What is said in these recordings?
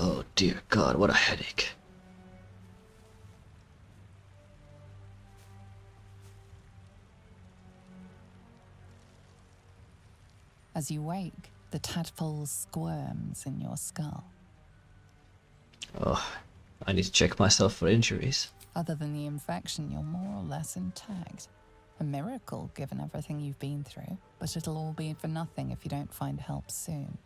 Oh dear God, what a headache. As you wake, the tadpole squirms in your skull. Oh, I need to check myself for injuries. Other than the infection, you're more or less intact. A miracle, given everything you've been through, but it'll all be for nothing if you don't find help soon.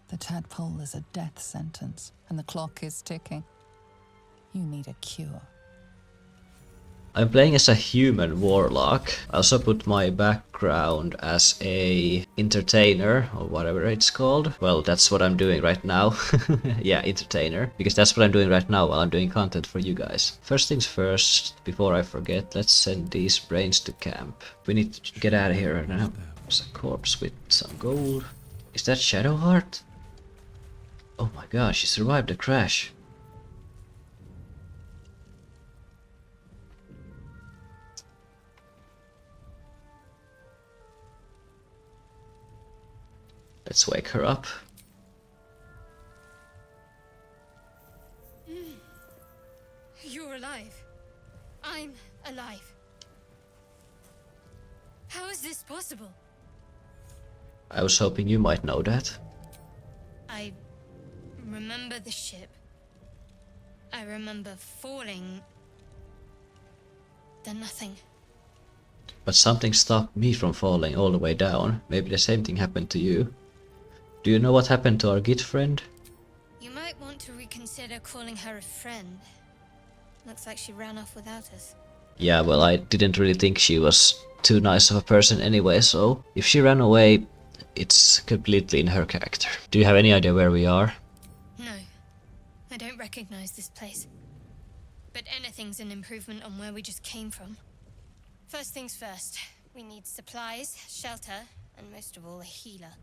The tadpole is a death sentence, and the clock is ticking. You need a cure. I'm playing as a human warlock. I also put my background as a entertainer, or whatever it's called. Well, that's what I'm doing right now. Yeah, entertainer. Because that's what I'm doing right now while I'm doing content for you guys. First things first, before I forget, let's send these brains to camp. We need to get out of here now. There's a corpse with some gold. Is that Shadowheart? Oh my gosh, she survived the crash. Let's wake her up. You're alive. I'm alive. How is this possible? I was hoping you might know that. I remember the ship. I remember falling. Then nothing. But something stopped me from falling all the way down. Maybe the same thing happened to you. Do you know what happened to our Git friend? You might want to reconsider calling her a friend. Looks like she ran off without us. Yeah, well, I didn't really think she was too nice of a person anyway, so if she ran away, it's completely in her character. Do you have any idea where we are? No, I don't recognize this place. But anything's an improvement on where we just came from. First things first, we need supplies, shelter, and most of all, a healer.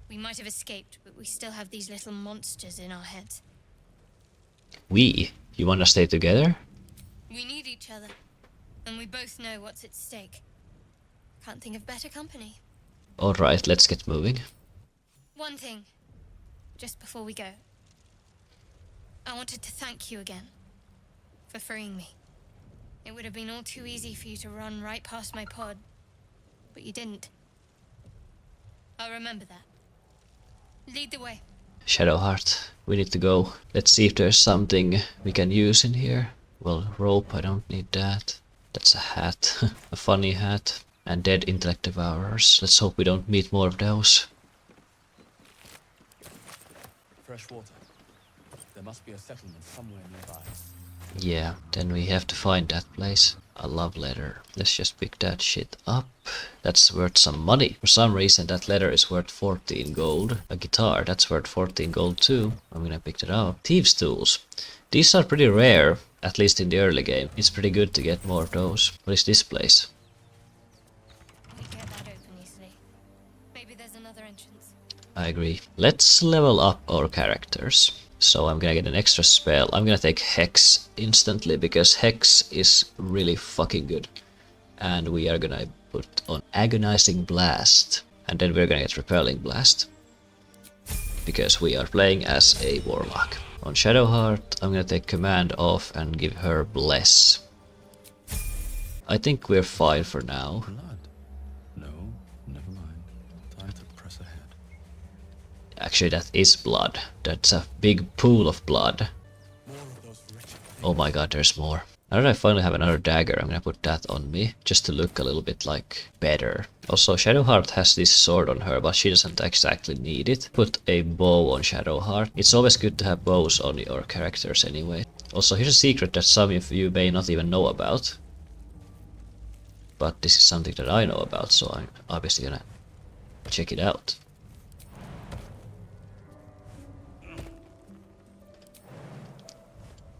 We might have escaped, but we still have these little monsters in our heads. We? You wanna stay together? We need each other, and we both know what's at stake. Can't think of better company. Alright, let's get moving. One thing, just before we go. I wanted to thank you again for freeing me. It would have been all too easy for you to run right past my pod, but you didn't. I'll remember that. Lead the way. Shadowheart, we need to go. Let's see if there's something we can use in here. Well, rope, I don't need that. That's a hat. A funny hat. And dead intellect devourers. Let's hope we don't meet more of those. Fresh water. There must be a settlement somewhere nearby. Yeah, then we have to find that place. A love letter. Let's just pick that shit up. That's worth some money. For some reason that letter is worth 14 gold. A guitar, that's worth 14 gold too. I'm gonna pick that up. Thieves' tools. These are pretty rare, at least in the early game. It's pretty good to get more of those. What is this place? We get that open easily. Maybe there's another entrance. I agree. Let's level up our characters. So I'm gonna get an extra spell. I'm gonna take Hex instantly because Hex is really fucking good. And we are gonna put on Agonizing Blast. And then we're gonna get Repelling Blast. Because we are playing as a Warlock. On Shadowheart, I'm gonna take Command off and give her Bless. I think we're fine for now. Blood? No, never mind. Time to press ahead. Actually, that is blood. That's a big pool of blood. More of those wretched Oh my god, there's more. Now that I finally have another dagger, I'm gonna put that on me, just to look a little bit like better. Also, Shadowheart has this sword on her, but she doesn't exactly need it. Put a bow on Shadowheart. It's always good to have bows on your characters anyway. Also, here's a secret that some of you may not even know about. But this is something that I know about, so I'm obviously gonna check it out.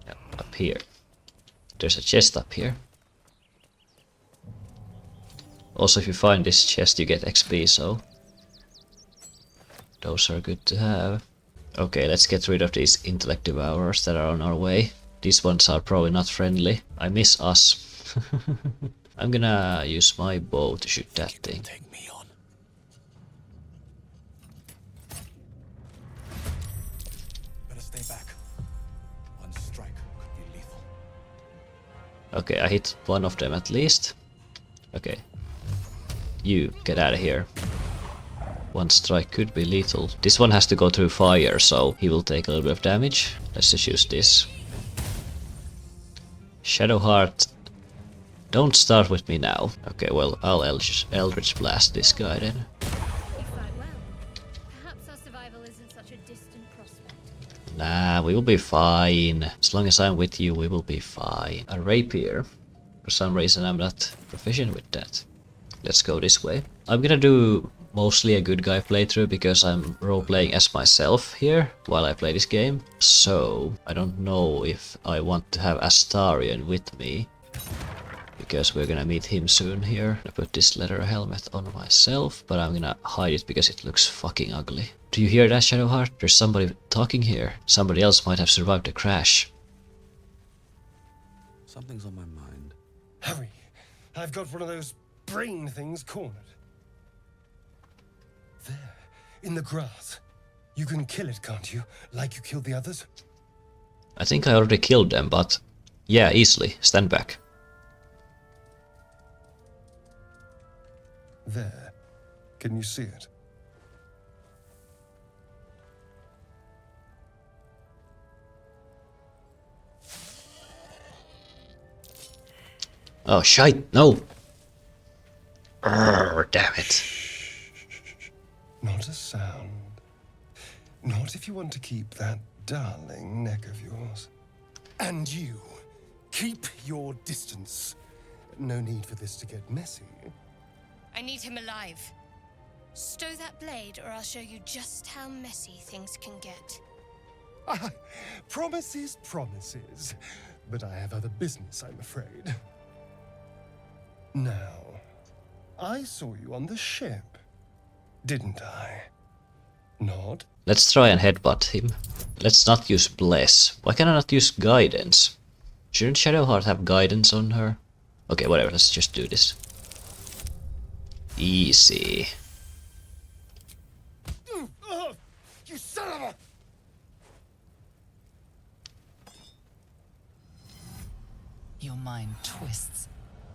Yeah, up here. There's a chest up here. Also, if you find this chest, you get XP, so those are good to have. Okay, let's get rid of these intellect devourers that are on our way. These ones are probably not friendly. I miss us. I'm gonna use my bow to shoot that thing. take me on. Stay back. One strike could be lethal. Okay, I hit one of them at least. Okay. You, get out of here. One strike could be lethal. This one has to go through fire, so he will take a little bit of damage. Let's just use this. Shadowheart, don't start with me now. Okay, well, I'll Eldritch Blast this guy then. You fight well. Perhaps our survival isn't such a distant prospect. Nah, we will be fine. As long as I'm with you, we will be fine. A rapier. For some reason, I'm not proficient with that. Let's go this way. I'm gonna do mostly a good guy playthrough because I'm role-playing as myself here while I play this game. So, I don't know if I want to have Astarion with me, because we're gonna meet him soon here. I put this leather helmet on myself, but I'm gonna hide it because it looks fucking ugly. Do you hear that, Shadowheart? There's somebody talking here. Somebody else might have survived the crash. Something's on my mind. Hurry! I've got one of those brain things cornered. There, in the grass. You can kill it, can't you? Like you killed the others? I think I already killed them, but yeah, easily. Stand back. There. Can you see it? Oh, shite, no! Urgh, damn it. Not a sound. Not if you want to keep that darling neck of yours. And you, keep your distance. No need for this to get messy. I need him alive. Stow that blade, or I'll show you just how messy things can get. Promises, promises. But I have other business, I'm afraid. Now, I saw you on the ship, didn't I? Nod? Let's try and headbutt him. Let's not use Bless. Why can I not use Guidance? Shouldn't Shadowheart have Guidance on her? Okay, whatever, let's just do this. Easy. You son of a... Your mind twists.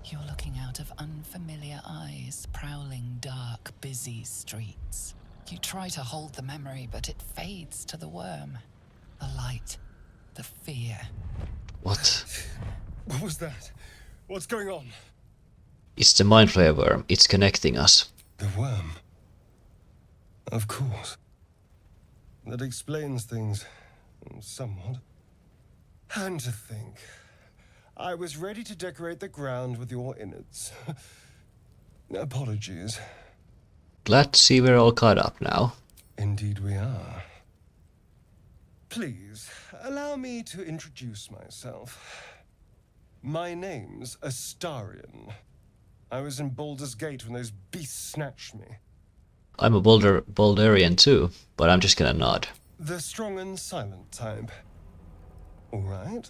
You're looking out of unfamiliar eyes, prowling dark, busy streets. You try to hold the memory, but it fades to the worm. The light, the fear. What? What was that? What's going on? It's the Mind Flayer worm. It's connecting us. The worm. Of course. That explains things somewhat. And to think, I was ready to decorate the ground with your innards. Apologies. Glad to see we're all caught up now. Indeed we are. Please, allow me to introduce myself. My name's Astarion. I was in Baldur's Gate when those beasts snatched me. I'm a Baldurian too, but I'm just gonna nod. The strong and silent type. All right.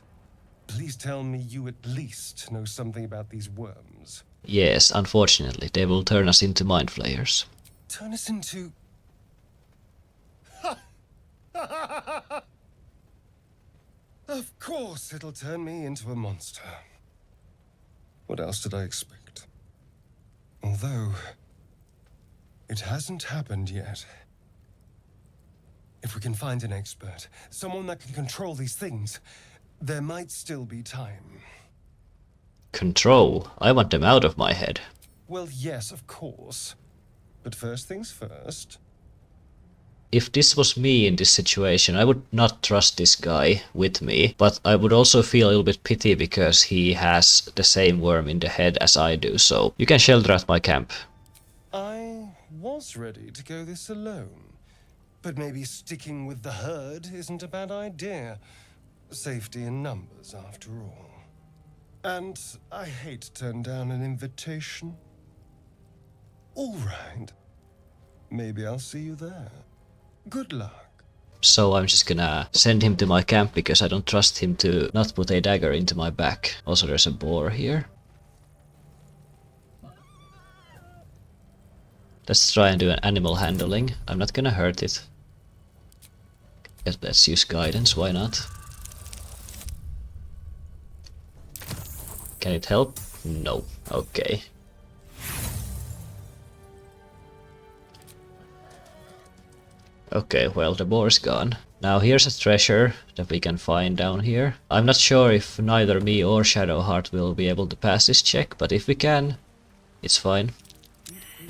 Please tell me you at least know something about these worms. Yes, unfortunately, they will turn us into Mind Flayers. Turn us into... Of course it'll turn me into a monster. What else did I expect? Although, it hasn't happened yet. If we can find an expert, someone that can control these things, there might still be time. Control? I want them out of my head. Well, yes, of course. But first things first. If this was me in this situation, I would not trust this guy with me, but I would also feel a little bit pity because he has the same worm in the head as I do, so you can shelter at my camp. I was ready to go this alone, but maybe sticking with the herd isn't a bad idea. Safety in numbers, after all. And I hate to turn down an invitation. All right. Maybe I'll see you there. Good luck. So I'm just gonna send him to my camp because I don't trust him to not put a dagger into my back. Also, there's a boar here. Let's try and do an animal handling. I'm not gonna hurt it. Let's use guidance, why not? Can it help? No. Okay. Okay, well, the boar's gone. Now here's a treasure that we can find down here. I'm not sure if neither me or Shadowheart will be able to pass this check, but if we can, it's fine.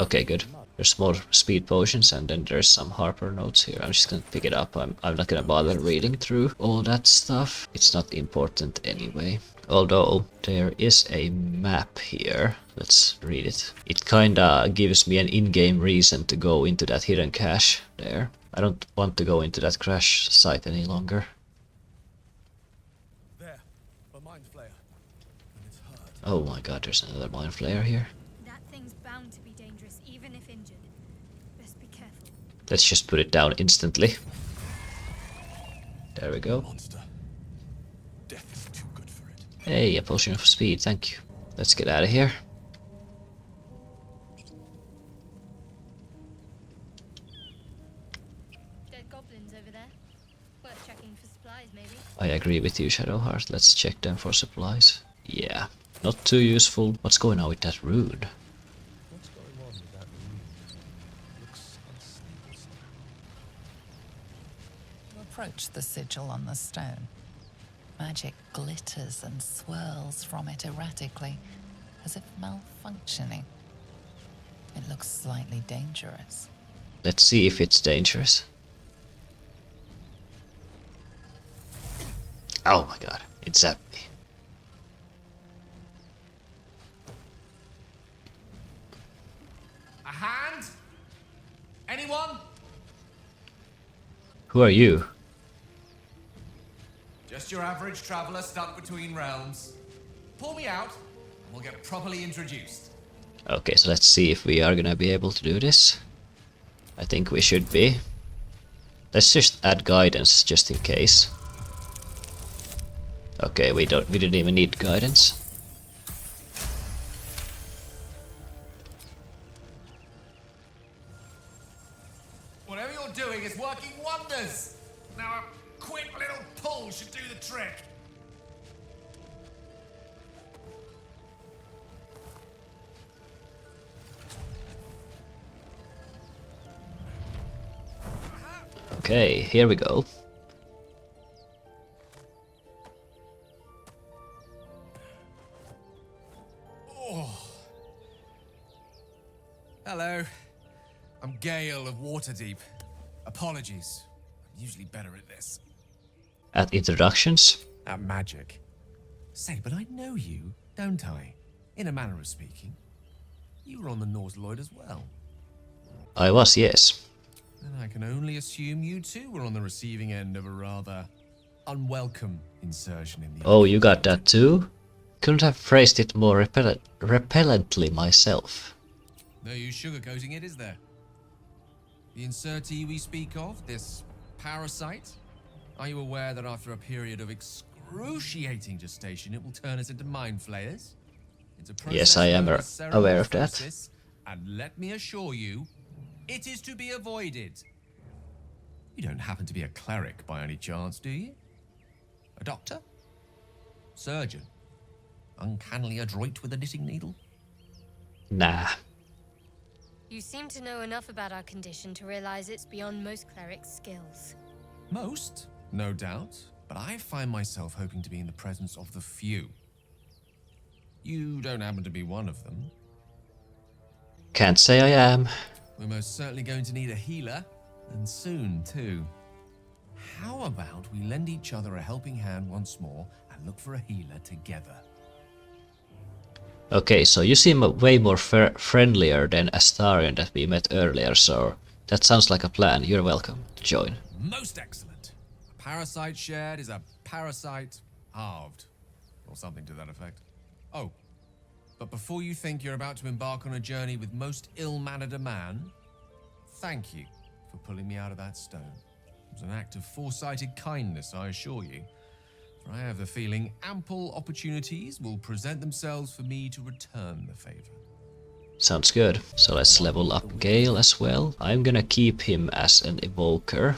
Okay, good. There's more speed potions and then there's some Harper notes here. I'm just gonna pick it up. I'm not gonna bother reading through all that stuff. It's not important anyway. Although there is a map here. Let's read it. It kinda gives me an in-game reason to go into that hidden cache there. I don't want to go into that crash site any longer. There, a mind flayer. And it's hurt. Oh my god, there's another mind flayer here. That thing's bound to be dangerous, even if injured. Best be careful. Let's just put it down instantly. There we go. Monster. Death is too good for it. Hey, a potion of speed, thank you. Let's get out of here. Dead goblins over there. Worth checking for supplies, maybe. I agree with you, Shadowheart. Let's check them for supplies. Yeah, not too useful. What's going on with that rune? What's going on with that room? Looks unstable. You approach the sigil on the stone. Magic glitters and swirls from it erratically, as if malfunctioning. It looks slightly dangerous. Let's see if it's dangerous. Oh my god, it zapped me. A hand? Anyone? Who are you? Just your average traveler stuck between realms. Pull me out, and we'll get properly introduced. Okay, so let's see if we are gonna be able to do this. I think we should be. Let's just add guidance just in case. Okay, we didn't even need guidance. Whatever you're doing is working wonders. Now a quick little pull should do the trick. Okay, here we go. Hello. I'm Gale of Waterdeep. Apologies. I'm usually better at this. At introductions? At magic. Say, but I know you, don't I? In a manner of speaking. You were on the Norse Lloyd as well. I was, yes. And I can only assume you too were on the receiving end of a rather unwelcome insertion in the... Oh, you got that too? Couldn't have phrased it more repellently myself. No use sugarcoating it, is there? The insertee we speak of, this parasite, are you aware that after a period of excruciating gestation, it will turn us into mind flayers? It's a process Yes, I am known as aware of that. ceramorphosis, and let me assure you, it is to be avoided. You don't happen to be a cleric by any chance, do you? A doctor? Surgeon? Uncannily adroit with a knitting needle? Nah. You seem to know enough about our condition to realize it's beyond most clerics' skills. Most, no doubt, but I find myself hoping to be in the presence of the few. You don't happen to be one of them. Can't say I am. We're most certainly going to need a healer, and soon too. How about we lend each other a helping hand once more and look for a healer together? Okay, so you seem way more friendlier than Astarion that we met earlier, so that sounds like a plan. You're welcome to join. Most excellent. A parasite shared is a parasite halved, or something to that effect. Oh, but before you think you're about to embark on a journey with most ill-mannered a man, thank you for pulling me out of that stone. It was an act of foresighted kindness, I assure you. For I have the feeling ample opportunities will present themselves for me to return the favor. Sounds good. So let's level up Gale as well. I'm gonna keep him as an evoker.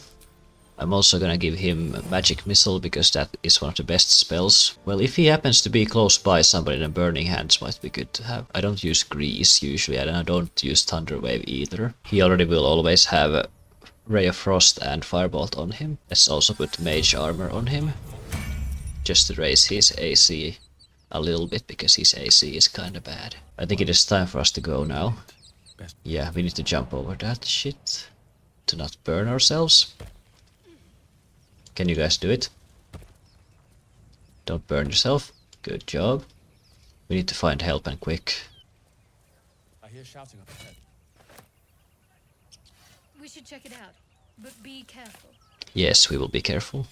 I'm also gonna give him Magic Missile because that is one of the best spells. Well, if he happens to be close by somebody, then Burning Hands might be good to have. I don't use Grease usually, and I don't use Thunder Wave either. He already will always have Ray of Frost and Firebolt on him. Let's also put Mage Armor on him, just to raise his AC a little bit, because his AC is kinda bad. I think it is time for us to go now. Best. Yeah, we need to jump over that shit to not burn ourselves. Can you guys do it? Don't burn yourself. Good job. We need to find help, and quick. I hear shouting up ahead. We should check it out, but be careful. Yes, we will be careful.